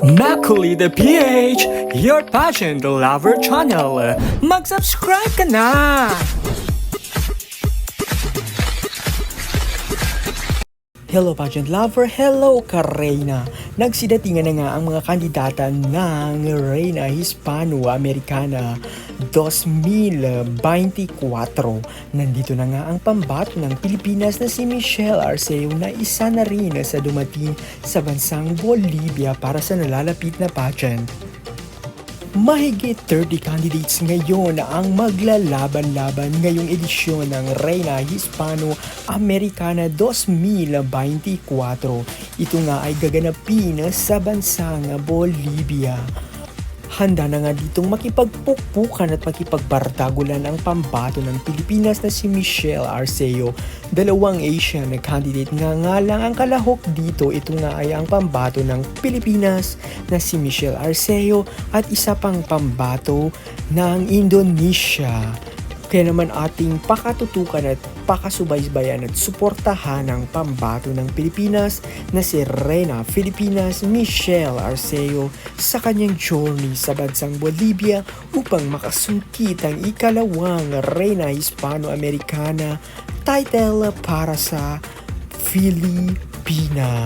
Maculi the PH, your pageant lover channel. Mag-subscribe ka na! Hello pageant lover, hello ka-Reyna! Nagsidatingan na nga ang mga kandidata ng Reyna Hispano-Americana 2024. Nandito na nga ang pambato ng Pilipinas na si Michelle Arceo na isa na rin sa dumating sa bansang Bolivia para sa nalalapit na pageant. Mahigit 30 candidates ngayon ang maglalaban-laban ngayong edisyon ng Reyna Hispano-Americana 2024. Ito nga ay gaganapin sa bansang Bolivia. Handa na nga ditong makipagpukpukan at makipagbardagulan ang pambato ng Pilipinas na si Michelle Arceo. Dalawang Asian na candidate nga lang ang kalahok dito. Ito nga ay ang pambato ng Pilipinas na si Michelle Arceo at isa pang pambato ng Indonesia. Kaya naman ating pakatutukan at pakasubaybayan at suportahan ang pambato ng Pilipinas na si Reyna Filipinas Michelle Arceo sa kanyang journey sa bansang Bolivia upang makasungkit ang ikalawang Reyna Hispano-Americana title para sa Pilipinas.